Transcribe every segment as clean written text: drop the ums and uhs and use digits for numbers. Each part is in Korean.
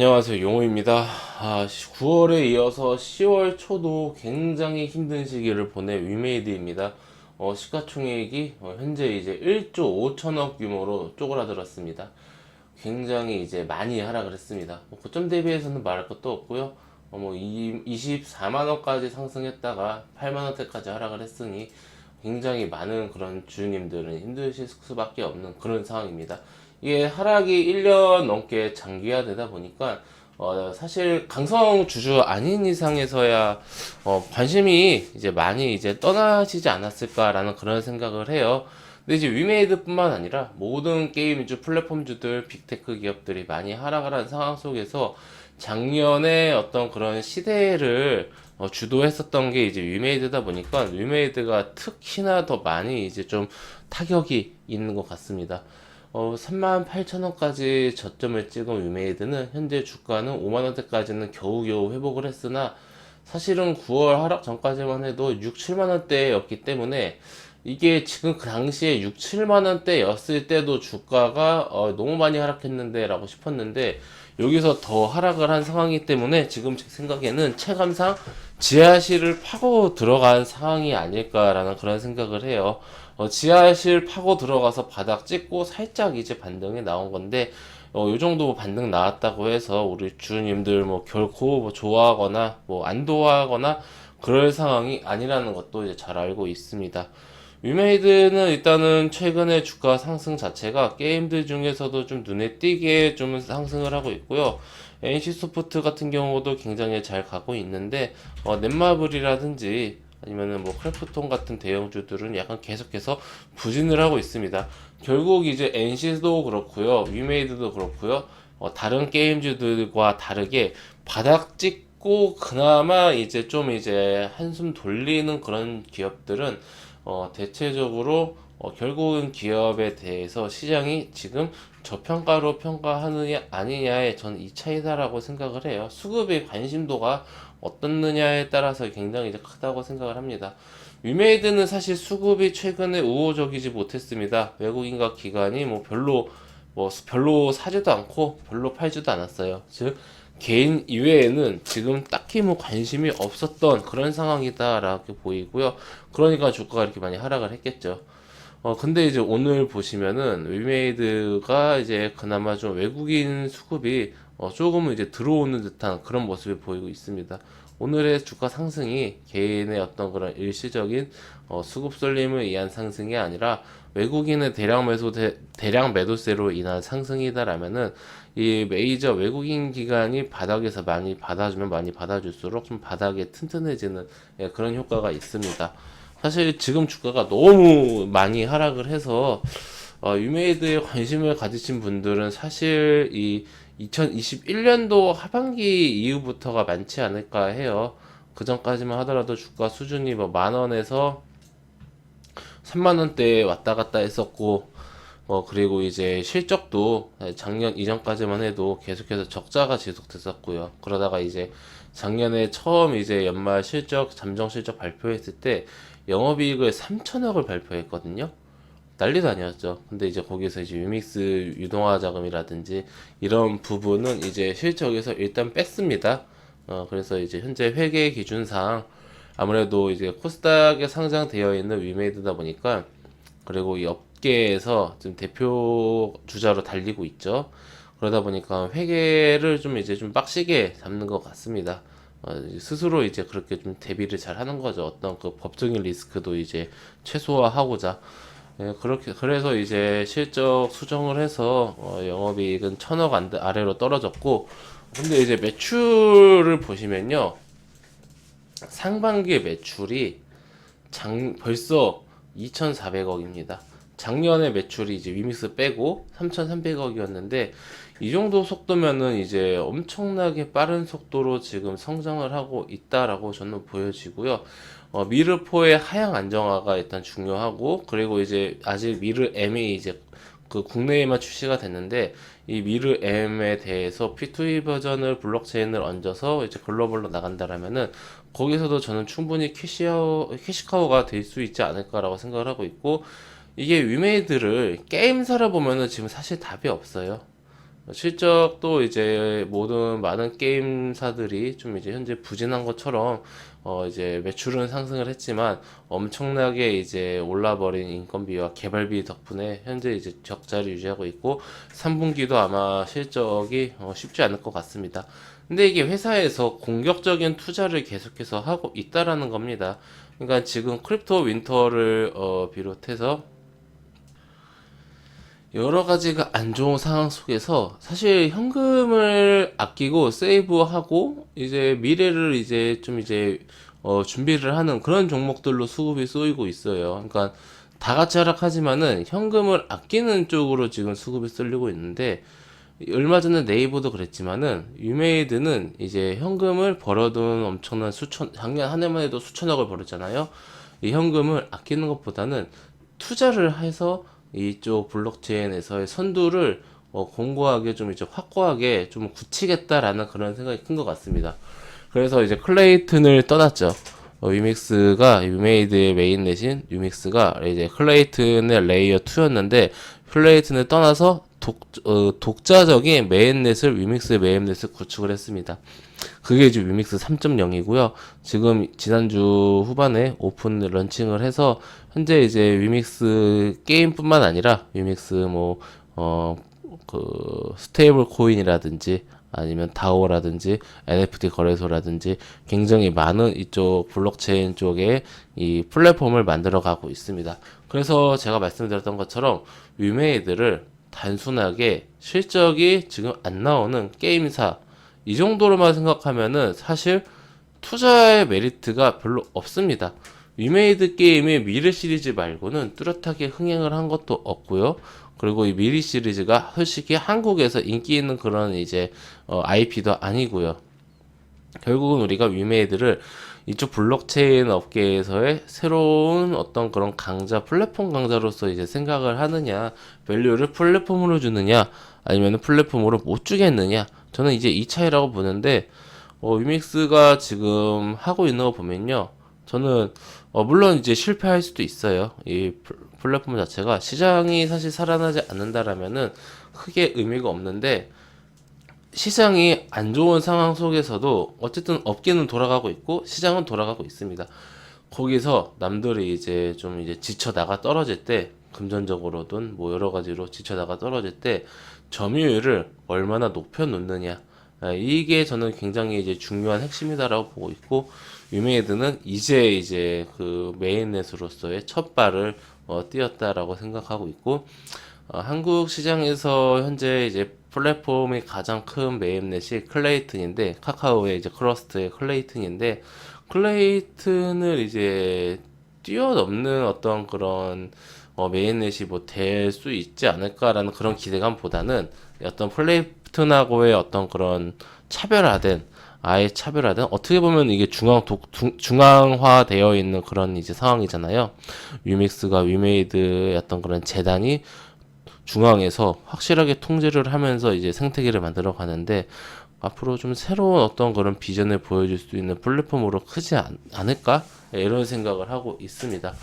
안녕하세요, 용호입니다. 9월에 이어서 10월 초도 굉장히 힘든 시기를 보낸 위메이드입니다. 시가총액이 현재 이제 1조 5천억 규모로 쪼그라들었습니다. 굉장히 이제 많이 하락을 했습니다. 고점 대비해서는 말할 것도 없고요. 24만 원까지 상승했다가 8만 원대까지 하락을 했으니 굉장히 많은 그런 주주님들은 힘드실 수밖에 없는 그런 상황입니다. 이게 하락이 1년 넘게 장기화되다 보니까 사실 강성 주주 아닌 이상에서야 관심이 이제 많이 이제 떠나시지 않았을까라는 그런 생각을 해요. 근데 이제 위메이드뿐만 아니라 모든 게임주 플랫폼주들 빅테크 기업들이 많이 하락을 한 상황 속에서 작년에 어떤 그런 시대를 주도했었던 게 이제 위메이드다 보니까 위메이드가 특히나 더 많이 이제 좀 타격이 있는 것 같습니다. 38,000원까지 저점을 찍은 위메이드는 현재 주가는 5만원대까지는 겨우겨우 회복을 했으나 사실은 9월 하락 전까지만 해도 6, 7만원대였기 때문에 이게 지금 그 당시에 6, 7만원대였을 때도 주가가 너무 많이 하락했는데 라고 싶었는데 여기서 더 하락을 한 상황이기 때문에 지금 제 생각에는 체감상 지하실을 파고 들어간 상황이 아닐까라는 그런 생각을 해요. 지하실 파고 들어가서 바닥 찍고 살짝 이제 반등이 나온 건데 요 정도 반등 나왔다고 해서 우리 주님들 뭐 결코 뭐 좋아하거나 뭐 안도하거나 그럴 상황이 아니라는 것도 이제 잘 알고 있습니다. 위메이드는 일단은 최근에 주가 상승 자체가 게임들 중에서도 좀 눈에 띄게 좀 상승을 하고 있고요. NC소프트 같은 경우도 굉장히 잘 가고 있는데 넷마블이라든지 아니면은 뭐 크래프톤 같은 대형주들은 약간 계속해서 부진을 하고 있습니다. 결국 이제 NC도 그렇고요, 위메이드도 그렇고요, 다른 게임주들과 다르게 바닥 찍고 그나마 이제 좀 이제 한숨 돌리는 그런 기업들은 대체적으로 결국은 기업에 대해서 시장이 지금 저평가로 평가하느냐 아니냐의 전 이 차이다라고 생각을 해요. 수급의 관심도가 어떻느냐에 따라서 굉장히 이제 크다고 생각을 합니다. 위메이드는 사실 수급이 최근에 우호적이지 못했습니다. 외국인과 기관이 별로 사지도 않고 별로 팔지도 않았어요. 즉 개인 이외에는 지금 딱히 뭐 관심이 없었던 그런 상황이다라고 보이고요. 그러니까 주가가 이렇게 많이 하락을 했겠죠. 근데 이제 오늘 보시면은 위메이드가 이제 그나마 좀 외국인 수급이 조금은 이제 들어오는 듯한 그런 모습을 보이고 있습니다. 오늘의 주가 상승이 개인의 어떤 그런 일시적인 수급 쏠림을 위한 상승이 아니라 외국인의 대량 매도세로 인한 상승이다라면은 이 메이저 외국인 기관이 바닥에서 많이 받아주면 많이 받아줄수록 좀 바닥에 튼튼해지는 그런 효과가 있습니다. 사실 지금 주가가 너무 많이 하락을 해서 유메이드에 관심을 가지신 분들은 사실 이 2021년도 하반기 이후부터가 많지 않을까 해요. 그 전까지만 하더라도 주가 수준이 뭐 만원에서 3만원대에 왔다 갔다 했었고, 그리고 이제 실적도 작년 이전까지만 해도 계속해서 적자가 지속됐었고요. 그러다가 이제 작년에 처음 이제 연말 실적, 잠정 실적 발표했을 때 영업이익을 3천억을 발표했거든요. 난리도 아니었죠. 근데 이제 거기서 이제 유믹스 유동화 자금이라든지 이런 부분은 이제 실적에서 일단 뺐습니다. 그래서 이제 현재 회계 기준상 아무래도 이제 코스닥에 상장되어 있는 위메이드다 보니까, 그리고 이 업계에서 지금 대표 주자로 달리고 있죠. 그러다 보니까 회계를 좀 이제 좀 빡시게 잡는 것 같습니다. 스스로 이제 그렇게 좀 대비를 잘 하는 거죠. 어떤 그 법적인 리스크도 이제 최소화하고자. 그렇게 그래서 이제 실적 수정을 해서 영업이익은 1,000억 아래로 떨어졌고, 근데 이제 매출을 보시면요, 상반기 매출이 벌써 2,400억입니다. 작년에 매출이 이제 위믹스 빼고 3,300억이었는데 이 정도 속도면은 이제 엄청나게 빠른 속도로 지금 성장을 하고 있다라고 저는 보여지고요. 미르4의 하향 안정화가 일단 중요하고, 그리고 이제 아직 미르 M이 이제 그 국내에만 출시가 됐는데 이 미르 M에 대해서 P2E 버전을 블록체인을 얹어서 이제 글로벌로 나간다라면은 거기서도 저는 충분히 캐시카우가 될 수 있지 않을까라고 생각을 하고 있고, 이게 위메이드를 게임사를 보면은 지금 사실 답이 없어요. 실적도 이제 모든 많은 게임사들이 좀 이제 현재 부진한 것처럼 이제 매출은 상승을 했지만 엄청나게 이제 올라버린 인건비와 개발비 덕분에 현재 이제 적자를 유지하고 있고 3분기도 아마 실적이 쉽지 않을 것 같습니다. 근데 이게 회사에서 공격적인 투자를 계속해서 하고 있다라는 겁니다. 그러니까 지금 크립토 윈터를 비롯해서 여러 가지가 안 좋은 상황 속에서 사실 현금을 아끼고 세이브하고 이제 미래를 이제 좀 이제 준비를 하는 그런 종목들로 수급이 쏘이고 있어요. 그러니까 다 같이 하락하지만은 현금을 아끼는 쪽으로 지금 수급이 쏠리고 있는데 얼마 전에 네이버도 그랬지만은 유메이드는 이제 현금을 벌어둔 엄청난 수천 작년 한 해만 해도 수천억을 벌었잖아요. 이 현금을 아끼는 것보다는 투자를 해서 이쪽 블록체인에서의 선두를 공고하게 좀 이제 확고하게 좀 굳히겠다라는 그런 생각이 큰 것 같습니다. 그래서 이제 클레이튼을 떠났죠. 위믹스가 유메이드의 메인넷인 유믹스가 이제 클레이튼의 레이어 2였는데 클레이튼을 떠나서 독자적인 메인넷을 위믹스의 메인넷을 구축을 했습니다. 그게 이제 위믹스 3.0이고요. 지금 지난주 후반에 오픈 런칭을 해서 현재 이제 위믹스 게임뿐만 아니라 위믹스 스테이블 코인이라든지 아니면 다오라든지 NFT 거래소라든지 굉장히 많은 이쪽 블록체인 쪽에 이 플랫폼을 만들어 가고 있습니다. 그래서 제가 말씀드렸던 것처럼 위메이드를 단순하게 실적이 지금 안 나오는 게임사 이 정도로만 생각하면은 사실 투자의 메리트가 별로 없습니다. 위메이드 게임의 미르 시리즈 말고는 뚜렷하게 흥행을 한 것도 없고요. 그리고 이 미리 시리즈가 솔직히 한국에서 인기 있는 그런 이제 IP도 아니고요. 결국은 우리가 위메이드를 이쪽 블록체인 업계에서의 새로운 어떤 그런 강자, 플랫폼 강자로서 이제 생각을 하느냐, 밸류를 플랫폼으로 주느냐, 아니면 플랫폼으로 못 주겠느냐, 저는 이제 이 차이라고 보는데, 위믹스가 지금 하고 있는 거 보면요. 저는, 물론 이제 실패할 수도 있어요. 이 플랫폼 자체가 시장이 사실 살아나지 않는다라면은 크게 의미가 없는데, 시장이 안 좋은 상황 속에서도 어쨌든 업계는 돌아가고 있고 시장은 돌아가고 있습니다. 거기서 남들이 이제 좀 이제 지쳐 나가 떨어질 때 금전적으로든 뭐 여러 가지로 지쳐 나가 떨어질 때 점유율을 얼마나 높여 놓느냐, 이게 저는 굉장히 이제 중요한 핵심이다라고 보고 있고 유메이드는 이제 그 메인넷으로서의 첫 발을 띄었다라고 생각하고 있고 한국 시장에서 현재 이제 플랫폼이 가장 큰 메인넷이 클레이튼인데 카카오의 이제 크러스트의 클레이튼인데 클레이튼을 이제 뛰어넘는 어떤 그런 메인넷이 뭐 될 수 있지 않을까라는 그런 기대감보다는 어떤 플레이튼하고의 어떤 그런 차별화된 아예 차별화된 어떻게 보면 이게 중앙화되어 있는 그런 이제 상황이잖아요. 유믹스가 위메이드의 어떤 그런 재단이 중앙에서 확실하게 통제를 하면서 이제 생태계를 만들어 가는데 앞으로 좀 새로운 어떤 그런 비전을 보여줄 수 있는 플랫폼으로 크지 않을까? 이런 생각을 하고 있습니다.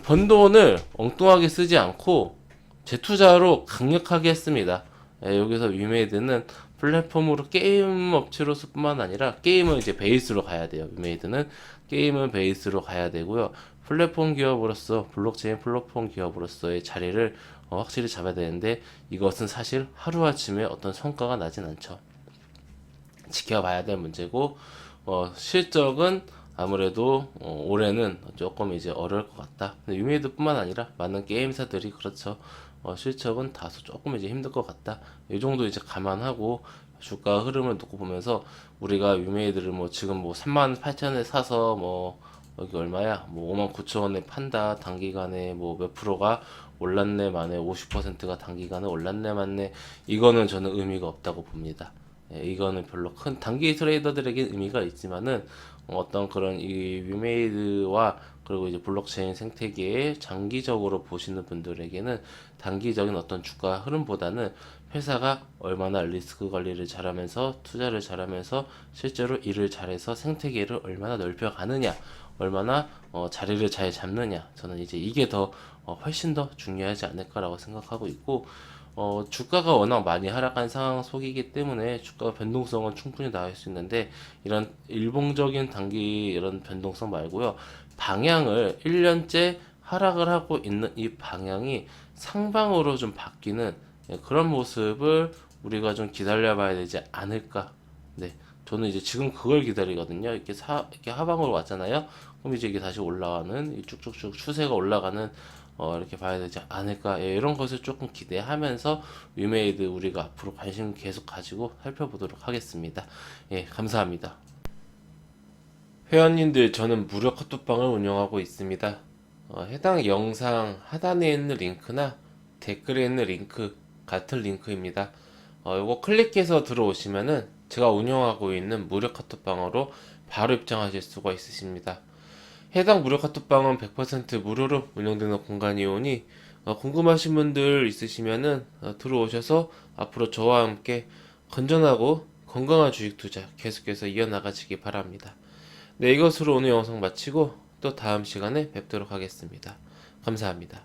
번 돈을 엉뚱하게 쓰지 않고 재투자로 강력하게 했습니다. 여기서 위메이드는 플랫폼으로 게임 업체로서 뿐만 아니라 게임은 이제 베이스로 가야 돼요. 위메이드는 게임은 베이스로 가야 되고요. 플랫폼 기업으로서 블록체인 플랫폼 기업으로서의 자리를 확실히 잡아야 되는데 이것은 사실 하루아침에 어떤 성과가 나진 않죠. 지켜봐야 될 문제고 실적은 아무래도 올해는 조금 이제 어려울 것 같다. 근데 유메이드뿐만 아니라 많은 게임사들이 그렇죠. 실적은 다소 조금 이제 힘들 것 같다. 이 정도 이제 감안하고 주가 흐름을 놓고 보면서 우리가 유메이드를 뭐 지금 뭐 38,000원에 사서 뭐 여기 얼마야? 뭐 59,000원에 판다. 단기간에 뭐 몇 프로가 올랐네 마네 50%가 단기간에 올랐네 맞네 이거는 저는 의미가 없다고 봅니다. 이거는 별로 큰 단기 트레이더들에게 의미가 있지만은 어떤 그런 이 위메이드와 그리고 이제 블록체인 생태계에 장기적으로 보시는 분들에게는 단기적인 어떤 주가 흐름보다는 회사가 얼마나 리스크 관리를 잘하면서 투자를 잘하면서 실제로 일을 잘해서 생태계를 얼마나 넓혀 가느냐 얼마나 자리를 잘 잡느냐 저는 이제 이게 더 훨씬 더 중요하지 않을까라고 생각하고 있고 주가가 워낙 많이 하락한 상황 속이기 때문에 주가 변동성은 충분히 나올 수 있는데 이런 일봉적인 단기 이런 변동성 말고요. 방향을 1년째 하락을 하고 있는 이 방향이 상방으로 좀 바뀌는 그런 모습을 우리가 좀 기다려 봐야 되지 않을까. 네. 저는 이제 지금 그걸 기다리거든요. 이렇게 하방으로 왔잖아요. 그럼 이제 이게 다시 올라가는, 이 쭉쭉쭉 추세가 올라가는, 이렇게 봐야 되지 않을까. 예, 이런 것을 조금 기대하면서 위메이드 우리가 앞으로 관심 계속 가지고 살펴보도록 하겠습니다. 예, 감사합니다. 회원님들, 저는 무료 카톡방을 운영하고 있습니다. 해당 영상 하단에 있는 링크나 댓글에 있는 링크, 같은 링크입니다. 요거 클릭해서 들어오시면은 제가 운영하고 있는 무료 카톡방으로 바로 입장하실 수가 있으십니다. 해당 무료 카톡방은 100% 무료로 운영되는 공간이 오니 궁금하신 분들 있으시면은 들어오셔서 앞으로 저와 함께 건전하고 건강한 주식 투자 계속해서 이어나가시기 바랍니다. 네, 이것으로 오늘 영상 마치고 또 다음 시간에 뵙도록 하겠습니다. 감사합니다.